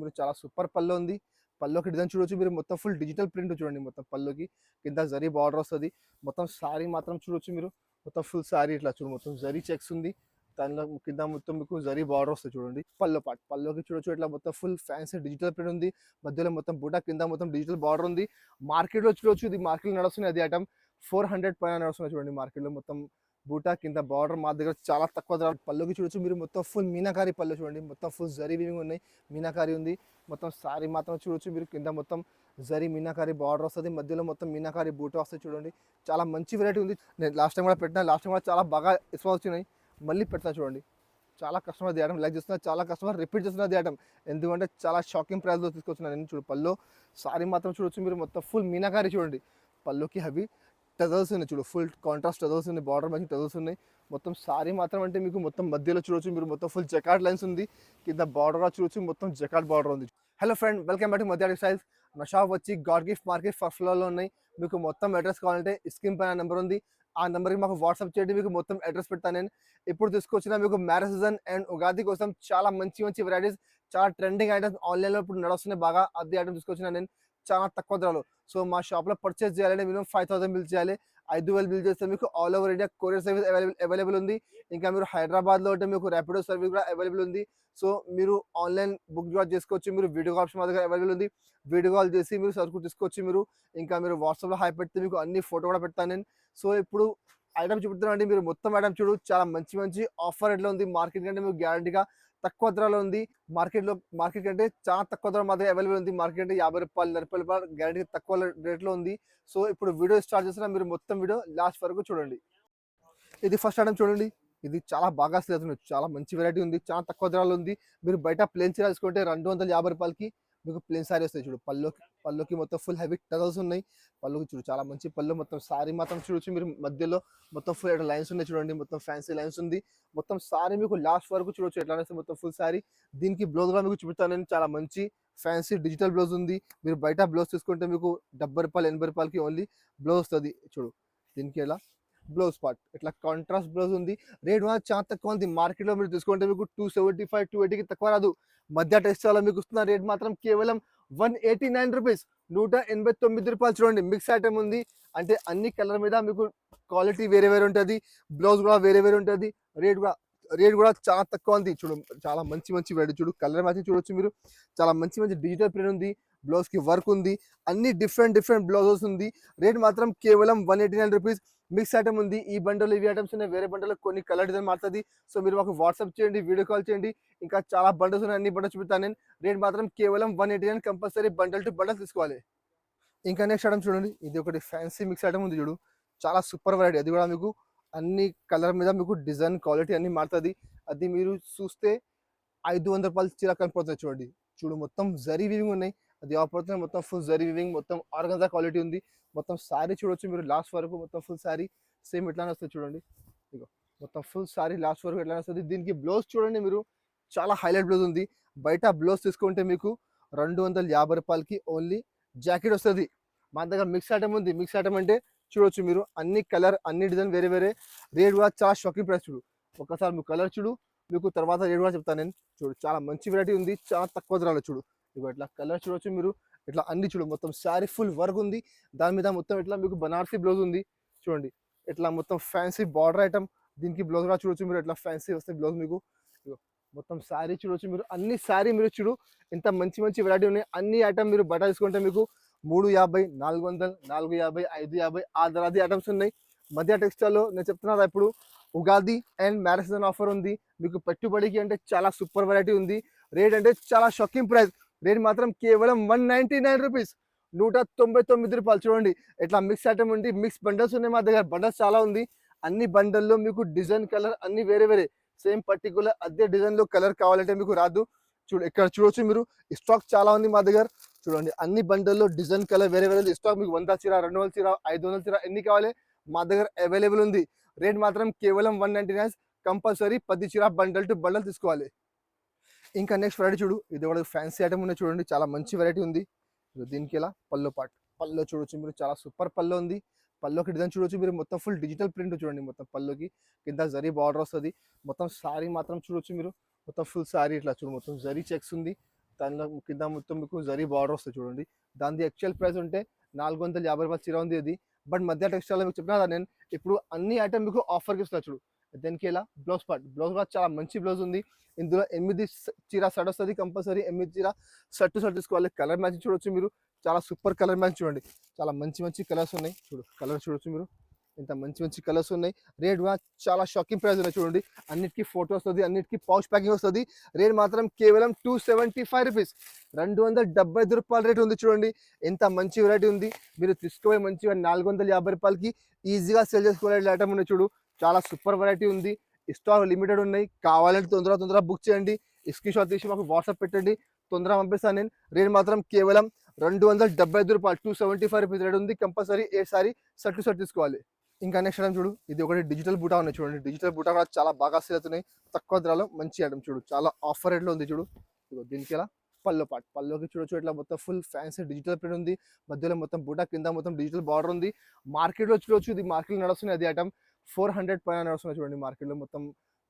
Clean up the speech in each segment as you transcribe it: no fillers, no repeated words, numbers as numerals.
మీరు చాలా సూపర్ పళ్ళు ఉంది. పల్లోకి డిజైన్ చూడొచ్చు మీరు, మొత్తం ఫుల్ డిజిటల్ ప్రింట్ చూడండి. మొత్తం పల్లోకి కింద జరీ బార్డర్ వస్తది. మొత్తం సారీ మాత్రం చూడొచ్చు మీరు, మొత్తం ఫుల్ సారీ ఇట్లా చూడు, మొత్తం జరీ చెక్స్ ఉంది. దానిలో కింద మొత్తం మీకు జరీ బార్డర్ వస్తుంది చూడండి. పల్లో పార్ట్ పల్లోకి చూడొచ్చు ఇట్లా మొత్తం ఫుల్ ఫ్యాన్సీ డిజిటల్ ప్రింట్ ఉంది. మధ్యలో మొత్తం బూటా, కింద మొత్తం డిజిటల్ బార్డర్ ఉంది. మార్కెట్లో చూడొచ్చు, ఇది మార్కెట్లో నడుస్తుంది అది ఐటమ్ 400 పైన నడుస్తుంది చూడండి. మార్కెట్లో మొత్తం బూటా కింద బార్డర్ మా దగ్గర చాలా తక్కువ ధర. పల్లోకి చూడొచ్చు మీరు, మొత్తం ఫుల్ మీనాకారి పళ్ళు చూడండి. మొత్తం ఫుల్ జరీ వీవింగ్ ఉన్నాయి, మీనాకారి ఉంది. మొత్తం సారీ మాత్రం చూడొచ్చు మీరు, కింద మొత్తం జరీ మీనాకారి బార్డర్ వస్తుంది. మధ్యలో మొత్తం మీనాకారి బూటా వస్తుంది చూడండి. చాలా మంచి వెరైటీ ఉంది. నేను లాస్ట్ టైం కూడా పెట్టినా, లాస్ట్ టైం కూడా చాలా బాగా రెస్పాన్స్ వచ్చినాయి. మళ్ళీ పెడతా చూడండి. చాలా కస్టమర్ ది ఐటమ్ లైక్ చేస్తున్నారు, చాలా కస్టమర్ రిపీట్ చేస్తున్నారు ది ఐటమ్. ఎందుకంటే చాలా షాకింగ్ ప్రైస్లో తీసుకొచ్చున్నాను నేను. చూడు పల్లో సారీ మాత్రం చూడొచ్చు మీరు, మొత్తం ఫుల్ మీనాకారి చూడండి. పల్లోకి హెవీ టజల్స్ ఉన్నాయి చూడు, ఫుల్ కాంట్రాస్ట్ టజల్స్ ఉన్నాయి, బార్డర్ మ్యాచింగ్ టజల్స్ ఉన్నాయి. మొత్తం సారీ మాత్రం అంటే మీకు మొత్తం మధ్యలో చూడొచ్చు మీరు, మొత్తం ఫుల్ జకార్డ్ లైన్స్ ఉంది. కింద బార్డర్ చూడొచ్చు, మొత్తం జకార్డ్ బార్డర్ ఉంది. Hello friend, welcome back to మధ్య స్టైల్స్. నా షాప్ వచ్చి గాడ్ గిఫ్ట్ మార్కెట్ ఫస్ట్ ఫ్లోర్లో ఉన్నాయి. మీకు మొత్తం అడ్రస్ కావాలంటే స్క్రీన్ పైన నెంబర్ ఉంది, ఆ నెంబర్కి మాకు వాట్సాప్ చేయండి, మీకు మొత్తం అడ్రస్ పెడతాను నేను. ఇప్పుడు తీసుకొచ్చిన మీకు మ్యారేజ్ సీజన్ అండ్ ఉగాది కోసం చాలా మంచి మంచి వెరైటీస్, చాలా ట్రెండింగ్ ఐటమ్స్ ఆన్లైన్లో ఇప్పుడు నడుస్తున్నాయి బాగా. అది ఐటమ్ తీసుకొచ్చిన నేను చాలా తక్కువ ధరలో. సో మా షాప్లో పర్చేస్ చేయాలంటే మినిమం 5000 బిల్ చేయాలి. 5000 బిల్ చేస్తే మీకు all over India courier service available ఉంది. ఇంకా మీరు హైదరాబాద్లో ఉంటే మీకు ర్యాపిడో సర్వీస్ కూడా అవైలబుల్ ఉంది. సో మీరు ఆన్లైన్ బుక్ కూడా చేసుకోవచ్చు. మీరు వీడియో కాల్ ఆప్షన్ మా దగ్గర అవైలబుల్ ఉంది. వీడియో కాల్ చేసి మీరు సరుకు తీసుకోవచ్చు. మీరు ఇంకా మీరు వాట్సాప్లో హై పెడితే మీకు అన్ని ఫోటో కూడా పెడతాను నేను. సో ఇప్పుడు ఐటమ్ చూపుతున్నానండి, మీరు మొత్తం ఐటమ్ చూడు, చాలా మంచి మంచి ఆఫర్ రేట్లో ఉంది. మార్కెట్ కంటే మీకు గ్యారంటీగా తక్కువ ధరలో ఉంది. మార్కెట్ కంటే చాలా తక్కువ ధర మాత్రమే అవైలబుల్ ఉంది. మార్కెట్ అంటే 50 రూపాయలు 40 రూపాయలు గ్యారంటీ తక్కువ రేట్లో ఉంది. సో ఇప్పుడు వీడియో స్టార్ట్ చేస్తున్నా, మీరు మొత్తం వీడియో లాస్ట్ వరకు చూడండి. ఇది ఫస్ట్ ఐటమ్ చూడండి, ఇది చాలా బాగా సేల్ అవుతుంది. చాలా మంచి వెరైటీ ఉంది, చాలా తక్కువ ధరలో ఉంది. మీరు బయట ప్లేన్ చీర తీసుకుంటే 250 రూపాయలకి మీకు ప్లేన్ సారీ వస్తాయి చూడు. పల్లోకి మొత్తం ఫుల్ హెవీ టజల్స్ ఉన్నాయి. పల్లోకి చూడు, చాలా మంచి పళ్ళు. మొత్తం సారీ మాత్రం చూడొచ్చు మీరు, మధ్యలో మొత్తం ఫుల్ లైన్స్ ఉన్నాయి చూడండి. మొత్తం ఫ్యాన్సీ లైన్స్ ఉంది. మొత్తం సారీ మీకు లాస్ట్ వరకు చూడొచ్చు ఎట్లా అనేసి మొత్తం ఫుల్ సారీ. దీనికి బ్లౌజ్ కూడా మీకు చూపుతాను నేను, చాలా మంచి ఫ్యాన్సీ డిజిటల్ బ్లౌజ్ ఉంది. మీరు బయట బ్లౌజ్ తీసుకుంటే మీకు 70 రూపాయలు 80 రూపాయలకి ఓన్లీ బ్లౌజ్ వస్తుంది చూడు. దీనికి ఎలా బ్లౌజ్ పార్ట్ ఇట్లా కాంట్రాస్ట్ బ్లౌజ్ ఉంది. రేట్ కూడా చాలా తక్కువ ఉంది. మార్కెట్లో మీరు తీసుకుంటే మీకు 275 280కి తక్కువ రాదు. మధ్య టెక్స్టైల్లో మీకు వస్తున్న రేట్ మాత్రం కేవలం 189 రూపీస్, 189 రూపాయలు. చూడండి, మిక్స్ ఐటమ్ ఉంది అంటే అన్ని కలర్ మీద మీకు క్వాలిటీ వేరే వేరే ఉంటుంది, బ్లౌజ్ కూడా వేరే వేరే ఉంటుంది. రేట్ కూడా చాలా తక్కువ ఉంది. చూడు, చాలా మంచి మంచి వెరైటీ చూడు, కలర్ మ్యాచింగ్ చూడొచ్చు మీరు. చాలా మంచి మంచి డిజిటల్ ప్రింట్ ఉంది, బ్లౌజ్ కి వర్క్ ఉంది, అన్ని డిఫరెంట్ బ్లౌజెస్ ఉంది. రేట్ మాత్రం కేవలం 189 రూపీస్. మిక్స్ ఐటమ్ ఉంది. ఈ బండల్ ఇవి ఐటమ్స్ ఉన్నాయి, వేరే బండలో కొన్ని కలర్ డిజైన్ మారుతుంది. సో మీరు మాకు వాట్సాప్ చేయండి, వీడియో కాల్ చేయండి. ఇంకా చాలా బండల్స్ ఉన్నాయి, అన్ని బండల్స్ చూపుతాను నేను. రేట్ మాత్రం కేవలం 189, కంపల్సరీ బండల్ టు బండల్ తీసుకోవాలి. ఇంకా నెక్స్ట్ ఐటమ్ చూడండి, ఇది ఒకటి ఫ్యాన్సీ మిక్స్ ఐటమ్ ఉంది చూడు, చాలా సూపర్ వెరైటీ. అది కూడా మీకు అన్ని కలర్ మీద మీకు డిజైన్ క్వాలిటీ అన్ని మారుతుంది. అది మీరు చూస్తే 500 రూపాయలు చీర కనిపోతుంది చూడండి. చూడు, మొత్తం జరీ వీవింగ్ ఉన్నాయి. అది ఆపడుతుంది, మొత్తం ఫుల్ జరీ వీవింగ్, మొత్తం ఆర్గన్జా క్వాలిటీ ఉంది. మొత్తం శారీ చూడొచ్చు మీరు లాస్ట్ వరకు, మొత్తం ఫుల్ శారీ సేమ్ ఎట్లానే వస్తుంది చూడండి. ఇగో మొత్తం ఫుల్ శారీ లాస్ట్ వరకు ఎట్లానే వస్తుంది. దీనికి బ్లౌజ్ చూడండి మీరు, చాలా హైలైట్ బ్లౌజ్ ఉంది. బయట బ్లౌజ్ తీసుకుంటే మీకు 250 రూపాయలకి ఓన్లీ జాకెట్ వస్తుంది. మా దగ్గర మిక్స్ ఐటమ్ ఉంది. మిక్స్ ఐటమ్ అంటే చూడొచ్చు మీరు, అన్ని కలర్ అన్ని డిజైన్ వేరే వేరే. రేట్ కూడా చాలా షాకింగ్ ప్రైస్. చూడు, ఒకసారి మీకు కలర్ చూడు, మీకు తర్వాత రేట్ కూడా చెప్తాను నేను. చూడు, చాలా మంచి వెరైటీ ఉంది, చాలా తక్కువ ధరలో. చూడు, ఇగో ఇట్లా కలర్ చూడొచ్చు మీరు, ఇట్లా అన్ని చూడు, మొత్తం శారీ ఫుల్ వర్క్ ఉంది. దాని మీద మొత్తం ఇట్లా మీకు బనారసీ బ్లౌజ్ ఉంది చూడండి. ఇట్లా మొత్తం ఫ్యాన్సీ బార్డర్ ఐటమ్. దీనికి బ్లౌజ్ కూడా చూడొచ్చు మీరు, ఇట్లా ఫ్యాన్సీ వస్తాయి బ్లౌజ్ మీకు. మొత్తం శారీ చూడొచ్చు మీరు, అన్ని శారీ మీరు చూడు, ఇంత మంచి మంచి వెరైటీ ఉన్నాయి. అన్ని ఐటమ్ మీరు బయట తీసుకుంటే మీకు 350 400 450 550 ఆ ధరది ఐటమ్స్ ఉన్నాయి. మధ్య టెక్స్టైల్లో నేను చెప్తున్నా ఇప్పుడు Ugadi and marriage season offer ఉంది. మీకు పెట్టుబడికి అంటే చాలా సూపర్ వెరైటీ ఉంది. రేట్ అంటే చాలా షాకింగ్ ప్రైస్. రేట్ మాత్రం కేవలం 199 రూపీస్, 199 రూపాయలు. చూడండి, ఇట్లా మిక్స్ ఐటమ్ ఉంది, మిక్స్ బండల్స్ ఉన్నాయి మా దగ్గర. బండల్స్ చాలా ఉంది. అన్ని బండల్లో మీకు డిజైన్ కలర్ అన్ని వేరే వేరే, సేమ్ పర్టికులర్ అదే డిజైన్లో కలర్ కావాలంటే మీకు రాదు. చూడు, ఇక్కడ చూడొచ్చు మీరు, స్టాక్ చాలా ఉంది మా దగ్గర. చూడండి, అన్ని బండల్లో డిజైన్ కలర్ వేరే వేరే స్టాక్. మీకు 100 చీర 200 చీర 500 చీర ఎన్ని కావాలి మా దగ్గర అవైలబుల్ ఉంది. రేట్ మాత్రం కేవలం 199, కంపల్సరీ 10 చీర బండల్ టు బండల్ తీసుకోవాలి. ఇంకా నెక్స్ట్ వెరైటీ చూడు, ఇది కూడా ఫ్యాన్సీ ఐటమ్ ఉన్నాయి చూడండి, చాలా మంచి వెరైటీ ఉంది. దీనికి ఎలా పల్లో పార్ట్, పల్లో చూడొచ్చు మీరు, చాలా సూపర్ పల్లో ఉంది. పల్లోకి డిజైన్ చూడొచ్చు మీరు, మొత్తం ఫుల్ డిజిటల్ ప్రింట్ చూడండి. మొత్తం పల్లోకి కింద జరీ బార్డర్ వస్తుంది. మొత్తం సారీ మాత్రం చూడొచ్చు మీరు, మొత్తం ఫుల్ సారీ ఇట్లా చూడు, మొత్తం జరీ చెక్స్ ఉంది. దానిలో కింద మొత్తం మీకు జరీ బార్డర్ వస్తుంది చూడండి. దానిది యాక్చువల్ ప్రైస్ ఉంటే ₹450 చీర ఉంది అది. బట్ మధ్య టెక్స్టైల్‌లో మీకు చెప్పినా కదా నేను, ఇప్పుడు అన్ని ఐటెమ్ మీకు ఆఫర్‌కి ఇస్తున్నా చూడు. దానికి ఇలా బ్లౌజ్ పార్ట్ చాలా మంచి బ్లౌజ్ ఉంది. ఇందులో 8 చీర సెట్ వస్తది కంపల్సరీ. 8 చీర సెట్ టు సెట్ తీసుకోవాలి. కలర్ మ్యాచింగ్ చూడొచ్చు మీరు. చాలా సూపర్ కలర్ మ్యాచింగ్ చూడండి. చాలా మంచి మంచి కలర్స్ ఉన్నాయి. కలర్ చూడొచ్చు మీరు. ఇంత మంచి మంచి కలర్స్ ఉన్నాయి. రేట్ కూడా చాలా షాకింగ్ ప్రైస్ ఉన్నాయి చూడండి. అన్నిటికి ఫోటో వస్తది. అన్నిటికి పౌచ్ ప్యాకింగ్ వస్తది. రేట్ మాత్రం కేవలం ₹275. ₹275 రేట్ ఉంది చూడండి. ఎంత మంచి వెరైటీ ఉంది. మీరు తీసుకుపోయి మంచిగా ₹450కి ఈజీగా సేల్ చేసుకోవాలి ఐటమ్ ఉన్నాయి చూడు. చాలా సూపర్ వెరైటీ ఉంది. స్టాక్ లిమిటెడ్ ఉన్నాయి. కావాలంటే తొందరగా బుక్ చేయండి. స్క్రీన్ షాట్ తీసి మాకు వాట్సాప్ పెట్టండి. తొందరగా పంపిస్తాను నేను. రేట్ మాత్రం కేవలం ₹275, ₹275 రేట్ ఉంది. Compulsory A sorry set to set తీసుకోవాలి. ఇంకా నెక్స్ట్ ఐటమ్ చూడు. ఇది ఒకటి డిజిటల్ బూటా ఉన్నాయి చూడండి. డిజిటల్ బూటా కూడా చాలా బాగా సేల్ అవుతున్నాయి. తక్కువ ధరలో మంచి ఐటమ్ చూడు. చాలా ఆఫర్ రేట్లో ఉంది చూడు. దీనికి ఎలా పల్లోకి చూడొచ్చు. ఇట్లా మొత్తం ఫుల్ ఫ్యాన్సీ డిజిటల్ ప్రింట్ ఉంది. మధ్యలో మొత్తం బూటా, కింద మొత్తం డిజిటల్ బార్డర్ ఉంది. మార్కెట్లో చూడొచ్చు. ఇది మార్కెట్లో నడుస్తుంది. అది ఐటమ్ 400 పైన నడుస్తున్నాయి చూడండి. మార్కెట్లో మొత్తం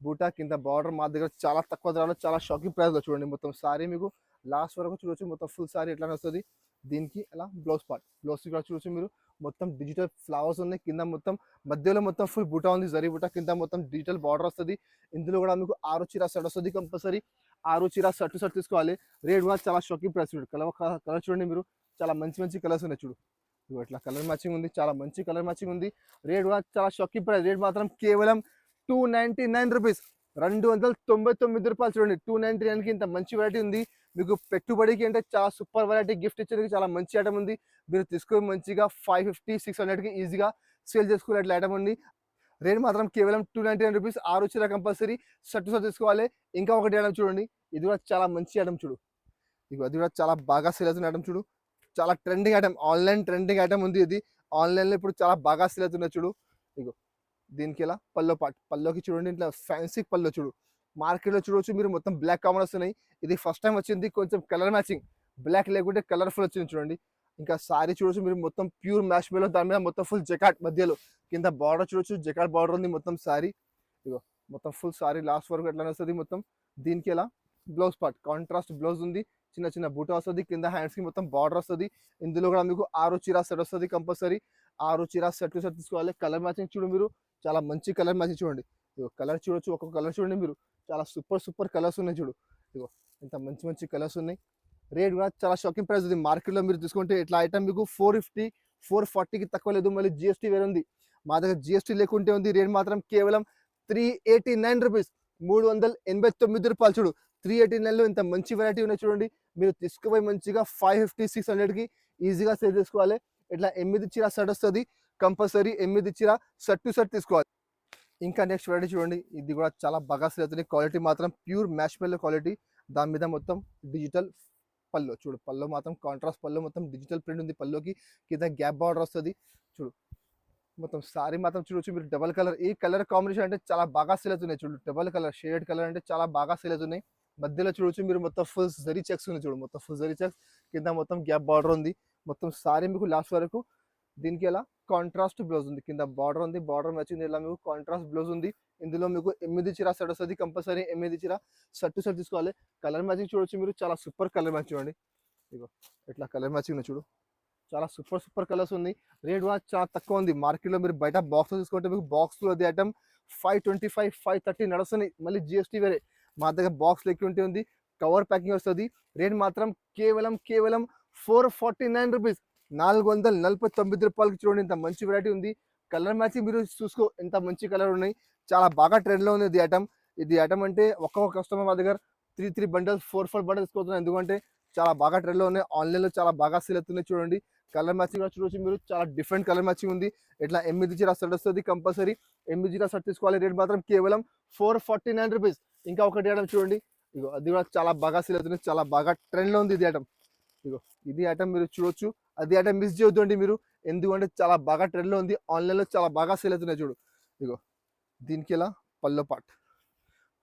బూటా కింద బార్డర్ మా దగ్గర చాలా తక్కువ ధరలో చాలా షాకింగ్ ప్రైస్లో చూడండి. మొత్తం సారీ మీకు లాస్ట్ వరకు చూడొచ్చు. మొత్తం ఫుల్ సారీ ఎట్లా వస్తుంది. దీనికి అలా బ్లౌజ్ కూడా చూడొచ్చు మీరు. మొత్తం డిజిటల్ ఫ్లవర్స్ ఉన్నాయి. కింద మొత్తం మధ్యలో మొత్తం ఫుల్ బూటా ఉంది. జరీ బూటా, కింద మొత్తం డిజిటల్ బార్డర్ వస్తుంది. ఇందులో కూడా మీకు 6 చీర సెట్ వస్తుంది. కంపల్సరీ 6 చీర సెట్ టు సెట్ తీసుకోవాలి. రేట్ కూడా చాలా షాకింగ్ ప్రైస్ చూడు. కలర్ చూడండి మీరు. చాలా మంచి మంచి కలర్స్ ఉన్నాయి చూడు. ఇట్లా కలర్ మ్యాచింగ్ ఉంది. చాలా మంచి కలర్ మ్యాచింగ్ ఉంది. రేట్ కూడా చాలా షాకింగ్ ప్రైస్. రేట్ మాత్రం కేవలం ₹299. ₹299 చూడండి. 299కి ఇంత మంచి వెరైటీ ఉంది. మీకు పెట్టుబడికి అంటే చాలా సూపర్ వెరైటీ. గిఫ్ట్ ఇచ్చేందుకు చాలా మంచి ఐటమ్ ఉంది. మీరు తీసుకొని మంచిగా 550-600కి ఈజీగా సేల్ చేసుకునే అట్లా ఐటమ్ ఉంది. రేట్ మాత్రం కేవలం ₹299. 6 చీర కంపల్సరీ సెట్ టు సెట్ తీసుకోవాలి. ఇంకా ఒకటి ఐటమ్ చూడండి. ఇది కూడా చాలా మంచి ఐటమ్ చూడు. అది కూడా చాలా బాగా సేల్ అవుతున్న ఐటమ్ చూడు. చాలా trending item. Online trending item ఉంది. ఇది ఆన్లైన్లో ఇప్పుడు చాలా బాగా సేల్ అవుతున్నది చూడు. దీనికి ఎలా పల్లోకి చూడండి. ఇట్లా ఫ్యాన్సీ పల్లో చూడు. మార్కెట్లో చూడవచ్చు మీరు. మొత్తం బ్లాక్ కామన్ వస్తున్నాయి. ఇది ఫస్ట్ టైం వచ్చింది. కొంచెం కలర్ మ్యాచింగ్, బ్లాక్ లేకుంటే కలర్ఫుల్ వచ్చింది చూడండి. ఇంకా సారీ చూడొచ్చు మీరు. మొత్తం ప్యూర్ మ్యాష్ మేలో, దాని మీద మొత్తం ఫుల్ జకాట్, మధ్యలో కింద బార్డర్ చూడొచ్చు. జకాట్ బార్డర్ ఉంది మొత్తం సారీ. మొత్తం ఫుల్ సారీ లాస్ట్ వరకు ఎట్లా వస్తుంది మొత్తం. దీనికి ఎలా బ్లౌజ్ కాంట్రాస్ట్ బ్లౌజ్ ఉంది. చిన్న చిన్న బూట వస్తుంది. కింద హ్యాండ్స్కి మొత్తం బార్డర్ వస్తుంది. ఇందులో కూడా మీకు 6 చీర సెట్ వస్తుంది. కంపల్సరీ 6 చీర సెట్ టు సెట్ తీసుకోవాలి. కలర్ మ్యాచింగ్ చూడు మీరు. చాలా మంచి కలర్ మ్యాచింగ్ చూడండి. కలర్ చూడొచ్చు. ఒక్కొక్క కలర్ చూడండి మీరు. చాలా సూపర్ కలర్స్ ఉన్నాయి చూడు. ఇంత మంచి మంచి కలర్స్ ఉన్నాయి. రేట్ కూడా చాలా షాకింగ్ ప్రైస్ ఉంది. మార్కెట్లో మీరు తీసుకుంటే ఇట్లా ఐటమ్ మీకు 450-440కి తక్కువ లేదు. మళ్ళీ జిఎస్టీ వేరే ఉంది. మా దగ్గర జిఎస్టీ లేకుంటే ఉంది. రేట్ మాత్రం కేవలం ₹389. ₹389 చూడు. 389లో ఇంత మంచి వెరైటీ ఉన్నాయి చూడండి. మీరు తీసుకుపోయి మంచిగా 550-600కి ఈజీగా సేల్ చేసుకోవాలి. ఇట్లా 8 చీర సెట్ వస్తుంది. కంపల్సరీ 8 చీర సెట్ టు సెట్ తీసుకోవాలి. ఇంకా నెక్స్ట్ వెరైటీ చూడండి. ఇది కూడా చాలా బాగా సేల్ అవుతుంది. క్వాలిటీ మాత్రం ప్యూర్ మ్యాష్ మెల్లో క్వాలిటీ. దాని మీద మొత్తం డిజిటల్ పల్లో చూడు. పల్లో మాత్రం కాంట్రాస్ట్ పల్లో, మొత్తం డిజిటల్ ప్రింట్ ఉంది. పల్లోకి కింద గ్యాప్ బార్డర్ వస్తుంది చూడు. మొత్తం సారీ మాత్రం చూడొచ్చు మీరు. డబల్ కలర్, ఈ కలర్ కాంబినేషన్ అంటే చాలా బాగా సేల్ అవుతున్నాయి చూడు. డబల్ కలర్, షేడ్ కలర్ అంటే చాలా బాగా సేల్ అవుతున్నాయి. మధ్యలో చూడొచ్చు మీరు. మొత్తం ఫుల్ జరీ చెక్స్ ఉన్నాయి చూడు. మొత్తం ఫుల్ జరీ చెక్స్, కింద మొత్తం గ్యాప్ బార్డర్ ఉంది. మొత్తం సారీ మీకు లాస్ట్ వరకు. దీనికి ఎలా కాంట్రాస్ట్ బ్లౌజ్ ఉంది. కింద బార్డర్ ఉంది. బార్డర్ మ్యాచింగ్ ఇలా మీకు కాంట్రాస్ట్ బ్లౌజ్ ఉంది. ఇందులో మీకు 8 చీర సెట్ వస్తుంది. కంపల్సరీ 8 చీర సెట్ టు సెట్ తీసుకోవాలి. కలర్ మ్యాచింగ్ చూడొచ్చు మీరు. చాలా సూపర్ కలర్ మ్యాచింగ్ చూడండి. ఇట్లా కలర్ మ్యాచింగ్ ఉంది చూడు. చాలా సూపర్ కలర్స్ ఉంది. రేట్ కూడా చాలా తక్కువ ఉంది. మార్కెట్లో మీరు బయట బాక్స్ తీసుకుంటే మీకు బాక్స్లో అది ఐటమ్ 525-530 నడుస్తుంది. మళ్ళీ జిఎస్టీ వేరే. మా దగ్గర బాక్స్ లెక్క ఉంది. కవర్ ప్యాకింగ్ వస్తుంది. రేట్ మాత్రం కేవలం ₹449. ₹449కి చూడండి. ఇంత మంచి వెరైటీ ఉంది. కలర్ మ్యాచింగ్ మీరు చూసుకో. ఎంత మంచి కలర్ ఉన్నాయి. చాలా బాగా ట్రెండ్లో ఉంది ఇది ఐటమ్. ఇది ఐటమ్ అంటే ఒక్కొక్క కస్టమర్ మా దగ్గర 3 బండల్స్ 4 బండల్స్ తీసుకుంటున్నారు. ఎందుకంటే చాలా బాగా ట్రెండ్లో ఉన్నాయి. ఆన్లైన్లో చాలా బాగా సేల్ అవుతున్నాయి చూడండి. కలర్ మ్యాచింగ్ కూడా చూడొచ్చు మీరు. చాలా డిఫరెంట్ కలర్ మ్యాచింగ్ ఉంది. ఇట్లా 8 చీర సెట్ వస్తుంది. కంపల్సరీ 8 చీర సెట్ తీసుకోవాలి. రేట్ మాత్రం కేవలం ₹449. ఇంకా ఒకటి ఐటమ్ చూడండి. అది కూడా చాలా బాగా సేల్ అవుతుంది. చాలా బాగా ట్రెండ్లో ఉంది ఇది ఐటమ్. ఇది ఐటమ్ మీరు చూడొచ్చు. అది ఐటమ్ మిస్ చేయొద్దండి మీరు. ఎందుకంటే చాలా బాగా ట్రెండ్లో ఉంది. ఆన్లైన్లో చాలా బాగా సేల్ అవుతున్నాయి చూడు. దీనికి ఎలా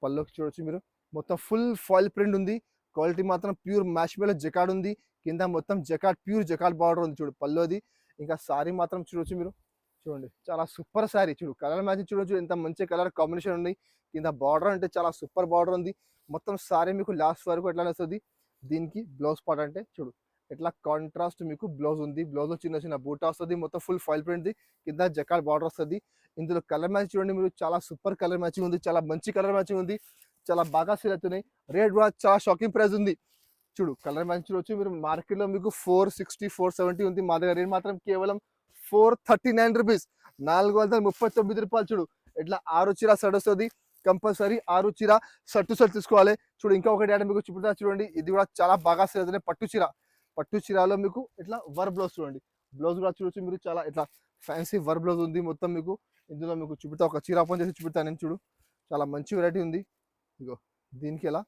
పల్లోకి చూడొచ్చు మీరు. మొత్తం ఫుల్ ఫాయిల్ ప్రింట్ ఉంది. క్వాలిటీ మాత్రం ప్యూర్ మ్యాష్ మేలో జకాడ్ ఉంది. కింద మొత్తం ప్యూర్ జకాడ్ బార్డర్ ఉంది చూడు పల్లోది. ఇంకా సారీ మాత్రం చూడొచ్చు మీరు. చూడండి చాలా సూపర్ సారీ చూడు. కలర్ మ్యాచింగ్ చూడొచ్చు. ఎంత మంచి కలర్ కాంబినేషన్ ఉంది. కింద బార్డర్ అంటే చాలా సూపర్ బార్డర్ ఉంది. మొత్తం సారీ మీకు లాస్ట్ వరకు ఎట్లా వస్తుంది. దీనికి బ్లౌజ్ పార్ట్ అంటే చూడు ఇట్లా కాంట్రాస్ట్ మీకు బ్లౌజ్ ఉంది. బ్లౌజ్లో చిన్న చిన్న బూటా వస్తుంది, మొత్తం ఫుల్ ఫాయిల్ ప్రింట్ది, కింద జకార్డ్ బార్డర్ వస్తుంది. ఇందులో కలర్ మ్యాచ్ చూడండి మీరు, చాలా సూపర్ కలర్ మ్యాచింగ్ ఉంది, చాలా మంచి కలర్ మ్యాచింగ్ ఉంది, చాలా బాగా సేల్ అవుతున్నాయి. రేట్ కూడా చాలా షాకింగ్ ప్రైస్ ఉంది. చూడు కలర్ మ్యాచ్ చూడొచ్చు మీరు, మార్కెట్లో మీకు 460 470 ఉంది, మా దగ్గర రేట్ మాత్రం కేవలం 439 రూపీస్, 439 రూపాయలు. చూడు ఇట్లా 6 చీర సెట్ వస్తుంది, కంపల్సరీ 6 చీర సెట్ టు సెట్ తీసుకోవాలి. చూడు ఇంకా ఒకటి అంటే మీకు చూపుతా చూడండి, ఇది కూడా చాలా బాగా సేల్ అవుతుంది, పట్టు చీర. పట్టు చీరలో మీకు ఇట్లా వర్ బ్లౌజ్ చూడండి, బ్లౌజ్ కూడా చూడొచ్చు మీరు, చాలా ఇట్లా ఫ్యాన్సీ వర్ బ్లౌజ్ ఉంది మొత్తం మీకు. ఇందులో మీకు చూపుతా, ఒక చీర ఓపెన్ చేసి చూపుతాను నేను. చూడు చాలా మంచి వెరైటీ ఉంది. ఇగో దీనికి ఎలా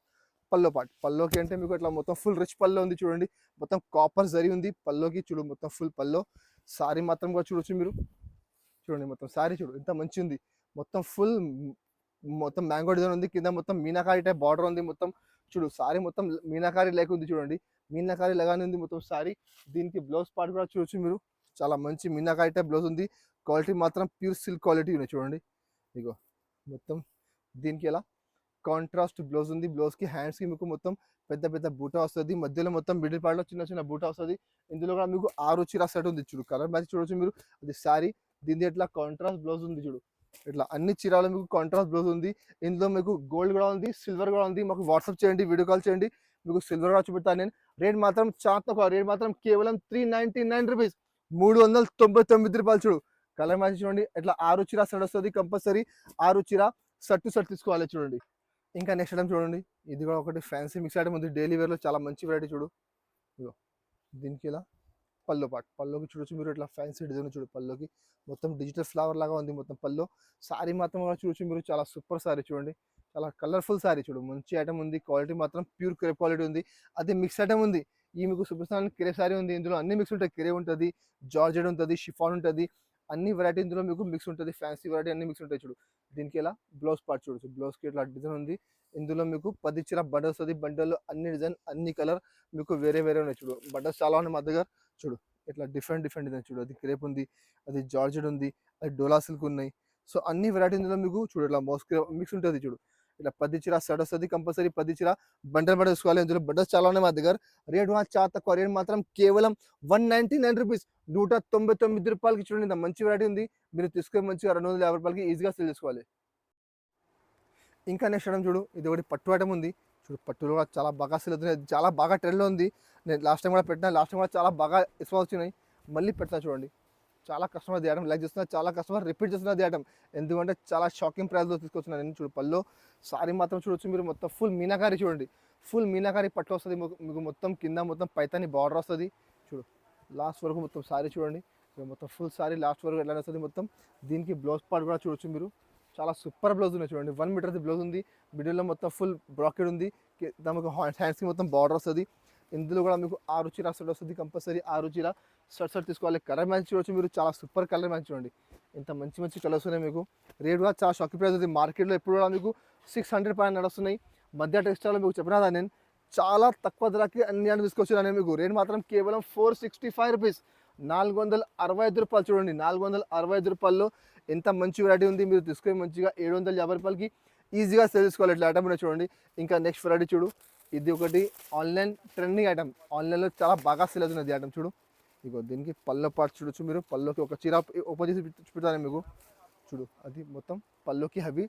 పల్లో పార్ట్, పల్లోకి అంటే మీకు ఇట్లా మొత్తం ఫుల్ రిచ్ పల్లో ఉంది చూడండి, మొత్తం కాపర్ జరీ ఉంది పల్లోకి. చూడు మొత్తం ఫుల్ పల్లో. సారీ మాత్రం కూడా చూడొచ్చు మీరు, చూడండి మొత్తం సారీ చూడు ఎంత మంచి ఉంది, మొత్తం ఫుల్ మొత్తం మ్యాంగో డిజైన్ ఉంది, కింద మొత్తం మీనాకారి టైప్ బార్డర్ ఉంది మొత్తం. చూడు సారీ మొత్తం మీనాకారి లేక ఉంది చూడండి, మీనాకారి లాగానే ఉంది మొత్తం సారీ. దీనికి బ్లౌజ్ పార్ట్ కూడా చూడొచ్చు మీరు, చాలా మంచి మీనాకారి టైప్ బ్లౌజ్ ఉంది, క్వాలిటీ మాత్రం ప్యూర్ సిల్క్ క్వాలిటీ ఉంది చూడండి. ఇగో మొత్తం దీనికి ఎలా కాంట్రాస్ట్ బ్లౌజ్ ఉంది, బ్లౌజ్కి హ్యాండ్స్కి మీకు మొత్తం పెద్ద పెద్ద బూటా వస్తుంది, మధ్యలో మొత్తం మిడిల్ పార్ట్లో చిన్న చిన్న బూటా వస్తుంది. ఇందులో కూడా మీకు 6 చీర సెట్ ఉంది. చూడు కలర్ మ్యాచ్ చూడొచ్చు మీరు, అది శారీ. దీని ఇట్లా కాంట్రాస్ట్ బ్లౌజ్ ఉంది చూడు, ఇట్లా అన్ని చీరాలు మీకు కాంట్రాస్ట్ బ్లౌజ్ ఉంది. ఇందులో మీకు గోల్డ్ కూడా ఉంది, సిల్వర్ కూడా ఉంది. మాకు వాట్సాప్ చేయండి, వీడియో కాల్ చేయండి, మీకు సిల్వర్ కూడా చూపెడతాను నేను. రేట్ మాత్రం చాలా తక్కువ, రేట్ మాత్రం కేవలం 399 రూపీస్, 399 రూపాయలు. చూడు కలర్ మ్యాచ్ చూడండి, ఇట్లా 6 చీర సెట్ వస్తుంది, కంపల్సరీ 6 చీర సెట్ టు సెట్ తీసుకోవాలి. చూడండి ఇంకా నెక్స్ట్ ఐటమ్ చూడండి, ఇది కూడా ఒకటి ఫ్యాన్సీ మిక్స్ ఐటమ్ ఉంది, డైలీ వేర్లో చాలా మంచి వెరైటీ. చూడు ఇగో దీనికి ఇలా పల్లో పార్ట్, పల్లోకి చూడొచ్చు మీరు, ఇట్లా ఫ్యాన్సీ డిజైన్ చూడు, పల్లోకి మొత్తం డిజిటల్ ఫ్లవర్ లాగా ఉంది మొత్తం పల్లో. సారీ మాత్రం కూడా చూడొచ్చు మీరు, చాలా సూపర్ సారీ చూడండి, చాలా కలర్ఫుల్ సారీ. చూడు మంచి ఐటమ్ ఉంది, క్వాలిటీ మాత్రం ప్యూర్ క్రేప్ క్వాలిటీ ఉంది. అది మిక్స్ ఐటమ్ ఉంది, ఈ మీకు చూపిస్తాను క్రేప్ సారీ ఉంది. ఇందులో అన్ని మిక్స్ ఉంటాయి, క్రేప్ ఉంటుంది, జార్జెట్ ఉంటుంది, షిఫాన్ ఉంటుంది, అన్ని వెరైటీ ఇందులో మీకు మిక్స్ ఉంటుంది, ఫ్యాన్సీ వెరైటీ అన్ని మిక్స్ ఉంటాయి. చూడు దీనికి ఇలా బ్లౌజ్ పార్ట్ చూడొచ్చు, బ్లౌజ్కి ఇట్లా డిజైన్ ఉంది. ఇందులో మీకు 10 చీర బండల్ వస్తుంది, బండల్లో అన్ని డిజైన్ అన్ని కలర్ మీకు వేరే వేరే ఉన్నాయి. చూడు బండల్స్ చాలా ఉన్నాయి మా దగ్గర. చూడు ఇట్లా డిఫరెంట్ డిఫరెంట్ డిజైన్ చూడు, అది క్రేప్ ఉంది, అది జార్జెట్ ఉంది, అది డోలా సిల్క్ ఉన్నాయి. సో అన్ని వెరైటీ ఇందులో మీకు చూడు ఇట్లా మోస్క్ మిక్స్ ఉంటుంది. చూడు ఇట్లా 10 చీర సెట్ వస్తుంది, కంపల్సరీ 10 చీర బండల్ బండల్ తీసుకోవాలి. ఇందులో బండల్స్ చాలా ఉన్నాయి మా దగ్గర. రేట్ చాలా తక్కువ, రేట్ మాత్రం కేవలం 199 రూపీస్, 199 రూపాయలకి. చూడండి ఇంత మంచి వెరైటీ ఉంది, మీరు తీసుకొని మంచిగా 250 రూపాయలకి ఈజీగా సేల్ చేసుకోవాలి. ఇంకా నెక్స్ట్ ఐటమ్ చూడు, ఇది ఒకటి పట్టు ఐటమ్ ఉంది. చూడు పట్టులో కూడా చాలా బాగా సేల్ అవుతున్నాయి, చాలా బాగా ట్రెండ్లో ఉంది. నేను లాస్ట్ టైం కూడా పెట్టినా, లాస్ట్ టైం కూడా చాలా బాగా రెస్పాన్స్ వచ్చినాయి, మళ్ళీ పెడతా చూడండి. చాలా కస్టమర్ ది ఐటమ్ లైక్ చేస్తున్నారు, చాలా కస్టమర్ రిపీట్ చేస్తున్నారు ది ఐటమ్, ఎందుకంటే చాలా షాకింగ్ ప్రైస్లో తీసుకొచ్చున్నాను నేను. చూడు పల్లో సారీ మాత్రం చూడొచ్చు మీరు, మొత్తం ఫుల్ మీనాకారి చూడండి, ఫుల్ మీనాకారి పట్టు వస్తుంది మీకు, మొత్తం కింద మొత్తం పైతాని బార్డర్ వస్తుంది. చూడు లాస్ట్ వరకు మొత్తం సారీ చూడండి, మొత్తం ఫుల్ సారీ లాస్ట్ వరకు ఎట్లా వస్తుంది మొత్తం. దీనికి బ్లౌజ్ పార్ట్ కూడా చూడొచ్చు మీరు, చాలా సూపర్ బ్లౌజ్ ఉన్నాయి చూడండి, 1 మీటర్ది బ్లౌజ్ ఉంది, మిడిల్లో మొత్తం ఫుల్ బ్రాకెట్ ఉంది, దానికి హ్యాండ్స్కి మొత్తం బార్డర్ వస్తుంది. ఇందులో కూడా మీకు 6 చీర సెట్ వస్తుంది, కంపల్సరీ 6 చీర సెట్ తీసుకోవాలి. కలర్ మ్యాచ్ చూడొచ్చు మీరు, చాలా సూపర్ కలర్ మ్యాచ్ చూడండి, ఇంత మంచి మంచి కలర్స్ ఉన్నాయి మీకు. రేట్ కూడా చాలా షాకింగ్ ప్రైస్ ఉంది, మార్కెట్లో ఎప్పుడు కూడా మీకు 600 పైన నడుస్తున్నాయి. మధ్య టెక్స్టైల్లో మీకు చెప్పినా నేను చాలా తక్కువ ధరకి అన్ని అని తీసుకొచ్చాను మీకు. రేట్ మాత్రం కేవలం 465 రూపీస్, 465 రూపాయలు. చూడండి 465 రూపాయల్లో ఎంత మంచి వెరైటీ ఉంది, మీరు తీసుకొని మంచిగా 750 రూపాయలకి ఈజీగా సేల్ చేసుకోవాలి. ఇట్లా ఐటమ్ చూడండి. ఇంకా నెక్స్ట్ వెరైటీ చూడు, ఇది ఒకటి ఆన్లైన్ ట్రెండింగ్ ఐటమ్, ఆన్లైన్లో చాలా బాగా సేల్ అవుతున్నది ఐటమ్. చూడు ఇగో దీనికి పల్లో పార్ట్ చూడొచ్చు మీరు, పల్లోకి ఒక చీర ఓపెన్ చేసి చూపెడతాను మీకు. చూడు అది మొత్తం పల్లోకి హెవీ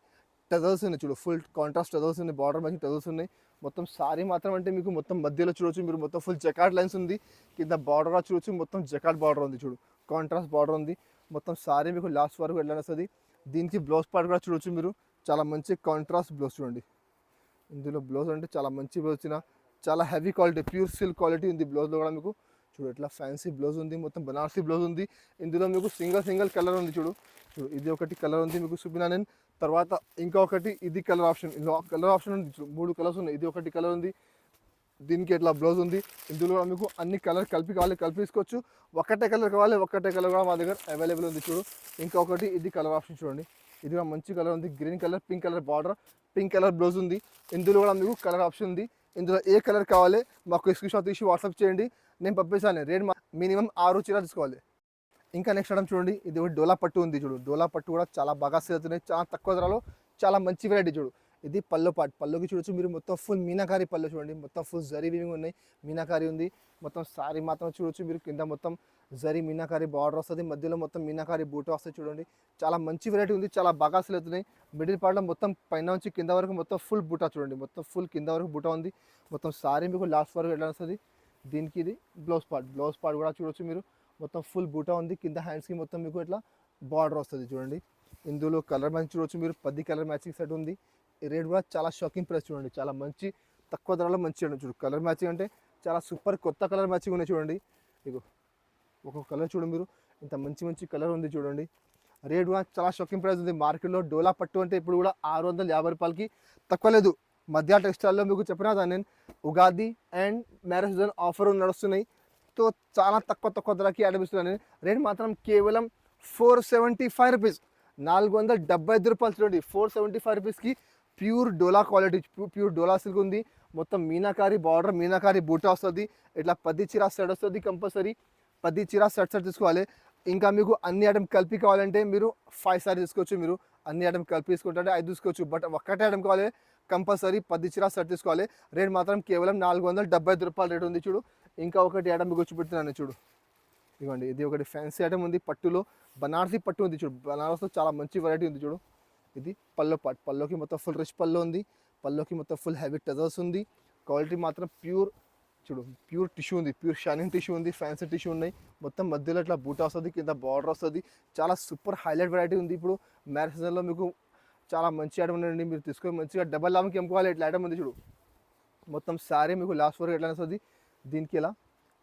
టజల్స్ ఉన్నాయి. చూడు ఫుల్ కాంట్రాస్ట్ టజల్స్ ఉన్నాయి, బార్డర్ మ్యాచింగ్ టజల్స్ ఉన్నాయి. మొత్తం సారీ మాత్రం అంటే మీకు మొత్తం మధ్యలో చూడొచ్చు మీరు, మొత్తం ఫుల్ జకార్డ్ లైన్స్ ఉంది, కింద బార్డర్ చూడొచ్చు, మొత్తం జకార్డ్ బార్డర్ ఉంది. చూడు కాంట్రాస్ట్ బార్డర్ ఉంది, మొత్తం సారీ మీకు లాస్ట్ వరకు ఎట్లా వస్తుంది. దీనికి బ్లౌజ్ పార్ట్ కూడా చూడొచ్చు మీరు, చాలా మంచి కాంట్రాస్ట్ బ్లౌజ్ చూడండి. ఇందులో బ్లౌజ్ అంటే చాలా మంచి బ్లౌజ్ వచ్చిన, చాలా heavy quality pure silk quality ఉంది బ్లౌజ్లో కూడా మీకు. చూడు ఇట్లా ఫ్యాన్సీ బ్లౌజ్ ఉంది, మొత్తం బనారసీ బ్లౌజ్ ఉంది. ఇందులో మీకు సింగిల్ కలర్ ఉంది. చూడు చూడు ఇది ఒకటి కలర్ ఉంది మీకు చూపినా నేను. తర్వాత ఇంకా ఒకటి ఇది కలర్ ఆప్షన్, ఇందులో కలర్ ఆప్షన్ ఉంది. చూడు 3 కలర్స్ ఉన్నాయి, ఇది ఒకటి కలర్ ఉంది. దీనికి ఇట్లా బ్లౌజ్ ఉంది. ఇందులో కూడా మీకు అన్ని కలర్ కలిపి కావాలి కలిపి తీసుకోవచ్చు, ఒకటే కలర్ కావాలి ఒకటే కలర్ కూడా మా దగ్గర అవైలబుల్ ఉంది. చూడు ఇంకా ఒకటి ఇది కలర్ ఆప్షన్ చూడండి, ఇది కూడా మంచి కలర్ ఉంది, green colour pink colour border, pink colour blouse ఉంది. ఇందులో కూడా మీకు కలర్ ఆప్షన్ ఉంది. ఇందులో ఏ కలర్ కావాలి మాకు స్క్రీన్ షాట్ తీసి వాట్సాప్ చేయండి, నేను పంపిస్తాను. రేట్ మినిమం 6 చీర తీసుకోవాలి. ఇంకా నెక్స్ట్ ఐటమ్ చూడండి, ఇది ఒకటి డోలా పట్టు ఉంది. చూడు డోలా పట్టు కూడా చాలా బాగా సేల్ అవుతున్నాయి, చాలా తక్కువ ధరలో, చాలా మంచి వెరైటీ. చూడు ఇది పల్లో పార్ట్. పల్లోకి చూడొచ్చు మీరు మొత్తం ఫుల్ మీనాకారి పళ్ళు చూడండి. మొత్తం ఫుల్ జరీ వీవింగ్ ఉన్నాయి. మీనాకారి ఉంది. మొత్తం సారీ మాత్రం చూడొచ్చు మీరు. కింద మొత్తం జరీ మీనాకారి బార్డర్ వస్తది. మధ్యలో మొత్తం మీనాకారి బూటా వస్తది చూడండి. చాలా మంచి వెరైటీ ఉంది. చాలా బాగా సేల్ అవుతున్నాయి. మిడిల్ పార్ట్‌లో మొత్తం పైన నుంచి కింద వరకు మొత్తం ఫుల్ బూటా చూడండి. మొత్తం ఫుల్ కింద వరకు బూటా ఉంది. మొత్తం సారీ మీకు లాస్ట్ వరకు ఎట్లా వస్తది. దీనికి ఇది బ్లౌజ్ పార్ట్. బ్లౌజ్ పార్ట్ కూడా చూడొచ్చు మీరు. మొత్తం ఫుల్ బూటా ఉంది. కింద హ్యాండ్స్‌కి మొత్తం మీకు ఇట్లా బార్డర్ వస్తది చూడండి. ఇందులో కలర్ మ్యాచింగ్ చూడొచ్చు మీరు. 10 కలర్ మ్యాచింగ్ సెట్ ఉంది. ఈ రేట్ కూడా చాలా షాకింగ్ ప్రైస్ చూడండి. చాలా మంచి తక్కువ ధరలో మంచిగా ఉంది చూడు. కలర్ మ్యాచింగ్ అంటే చాలా సూపర్ కొత్త కలర్ మ్యాచింగ్ ఉన్నాయి చూడండి. ఇగో ఒక్కొక్క కలర్ చూడండి మీరు. ఇంత మంచి మంచి కలర్ ఉంది చూడండి. రేట్ కూడా చాలా షాకింగ్ ప్రైస్ ఉంది. మార్కెట్‌లో డోలా పట్టు అంటే ఇప్పుడు కూడా రూ. 650కి తక్కువ లేదు. మధ్య టెక్స్టైల్‌లో మీకు చెప్పినా కదా నేను, Ugadi and marriage season offer నడుస్తున్నాయి. సో చాలా తక్కువ ధరకి ఐటమ్ ఇస్తున్నాను. రేట్ మాత్రం కేవలం రూ. 475. రూ. 475 చూడండి. రూ. 475కి ప్యూర్ డోలా క్వాలిటీ, ప్యూర్ డోలా సిల్క్ ఉంది. మొత్తం మీనాకారి బార్డర్, మీనాకారి బూటా వస్తుంది. ఇట్లా 10 చీర సెట్ వస్తుంది కంపల్సరీ. 10 చీర సెట్ తీసుకోవాలి. ఇంకా మీకు అన్ని ఐటమ్ కలిపి కావాలంటే మీరు 5 సారీ తీసుకోవచ్చు. మీరు అన్ని ఐటమ్ కలిపి తీసుకుంటే 5 తీసుకోవచ్చు. బట్ ఒక్కటే ఐటమ్ కావాలి కంపల్సరీ 10 చీర సెట్ తీసుకోవాలి. రేట్ మాత్రం కేవలం రూ. 475 రేట్ ఉంది చూడు. ఇంకా ఒకటి ఐటమ్ మీకు వచ్చి పెడుతున్నాను చూడు. ఇవ్వండి, ఇది ఒకటి ఫ్యాన్సీ ఐటమ్ ఉంది. పట్టులో బనారసీ పట్టు ఉంది చూడు. బనారస్లో చాలా మంచి వెరైటీ ఉంది చూడు. ఇది పల్లో పార్ట్. పల్లోకి మొత్తం ఫుల్ రిచ్ పల్లో ఉంది. పల్లోకి మొత్తం ఫుల్ హెవీ టజల్స్ ఉంది. క్వాలిటీ మాత్రం ప్యూర్ చూడు. ప్యూర్ టిష్యూ ఉంది. ప్యూర్ షైనింగ్ టిష్యూ ఉంది. ఫ్యాన్సీ టిష్యూ ఉన్నాయి. మొత్తం మధ్యలో ఇట్లా బూటా వస్తుంది. కింద బార్డర్ వస్తుంది. చాలా సూపర్ హైలైట్ వెరైటీ ఉంది. ఇప్పుడు మ్యారేజ్ సీజన్లో మీకు చాలా మంచి ఐటమ్ ఉందండి. మీరు తీసుకొని మంచిగా డబల్ లాభంకి అమ్ముకోవాలి. ఇట్లా ఐటమ్ ఉంది చూడు. మొత్తం శారీ మీకు లాస్ట్ వరకు ఎట్లా వస్తుంది. దీనికి ఇలా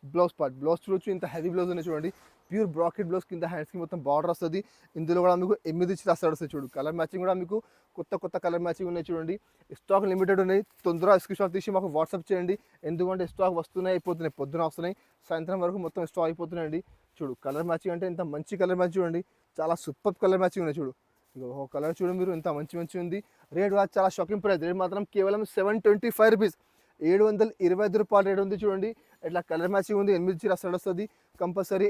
బ్లౌజ్ పార్ట్. బ్లౌజ్ చూడొచ్చు. ఇంత హెవీ బ్లౌజ్ ఉన్నాయి చూడండి. Pure bracket blouse. కింద హ్యాండ్స్కి మొత్తం బార్డర్ వస్తుంది. ఇందులో కూడా మీకు 8 చీర వస్తుంది చూడు. కలర్ మ్యాచింగ్ కూడా మీకు కొత్త కలర్ మ్యాచింగ్ ఉన్నాయి చూడండి. స్టాక్ లిమిటెడ్ ఉన్నాయి. తొందరగా స్క్రీన్ షాట్ తీసి మాకు వాట్సాప్ చేయండి. ఎందుకంటే స్టాక్ వస్తున్నాయి, అయిపోతున్నాయి. పొద్దున వస్తున్నాయి, సాయంత్రం వరకు మొత్తం స్టాక్ అయిపోతున్నాయండి. చూడు కలర్ మ్యాచింగ్ అంటే ఇంత మంచి కలర్ మ్యాచింగ్ చూడండి. చాలా సూపర్ కలర్ మ్యాచింగ్ ఉన్నాయి చూడు. ఇక ఒక కలర్ చూడండి మీరు. ఇంత మంచి ఉంది. రేట్ కూడా చాలా షాకింగ్ ప్రైస్. రేట్ మాత్రం కేవలం రూ. 725 రేట్ ఉంది చూడండి. ఇట్లా కలర్ మ్యాచింగ్ ఉంది. 8 చీర సెట్ వస్తుంది కంపల్సరీ.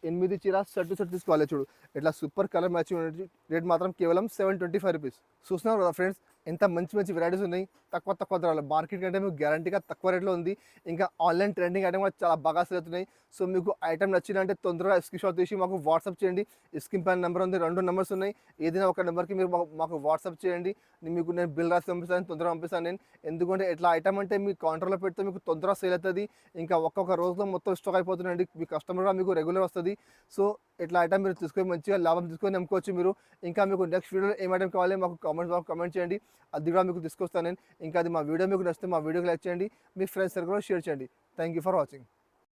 8 చీర సెట్ తీసుకోవాలి చూడు. ఇట్లా సూపర్ కలర్ మ్యాచింగ్ ఉంది. రేట్ మాత్రం కేవలం రూ. 725. చూస్తున్నారు కదా ఫ్రెండ్స్, ఎంత మంచి వెరైటీస్ ఉన్నాయి తక్కువ ధరలో. మార్కెట్ కంటే మీకు గ్యారంటీగా తక్కువ రేట్లో ఉంది. ఇంకా ఆన్లైన్ ట్రెండింగ్ ఐటమ్ కూడా చాలా బాగా సేల్ అవుతున్నాయి. సో మీకు ఐటమ్ నచ్చిందంటే తొందరగా స్క్రీన్ షాట్ తీసి మాకు వాట్సాప్ చేయండి. స్క్రీన్ పైన నెంబర్ ఉంది. 2 నెంబర్స్ ఉన్నాయి. ఏదైనా ఒక నెంబర్కి మీరు మాకు వాట్సాప్ చేయండి. మీకు నేను బిల్ రాసి పంపిస్తాను. తొందరగా పంపిస్తాను నేను. ఎందుకంటే ఇట్లా ఐటమ్ అంటే మీ కౌంటర్లో పెడితే మీకు తొందరగా సేల్ అవుతుంది. ఇంకా ఒక్కొక్క రోజులో మొత్తం స్టాక్ అయిపోతుందండి. మీ కస్టమర్ కూడా మీకు రెగ్యులర్ వస్తుంది. సో ఇట్లా ఐటమ్ మీరు తీసుకొని మంచిగా లాభం తీసుకొని అమ్ముకోవచ్చు మీరు. ఇంకా మీకు నెక్స్ట్ వీడియోలో ఏం ఐటమ్ కావాలి మాకు కామెంట్ చేయండి. అది కూడా మీకు తీసుకొస్తాను నేను. ఇంకా అది మా వీడియో మీకు నచ్చితే మా వీడియోకి లైక్ చేయండి. మీ ఫ్రెండ్స్ సర్కిల్లో షేర్ చేయండి. Thank you for watching.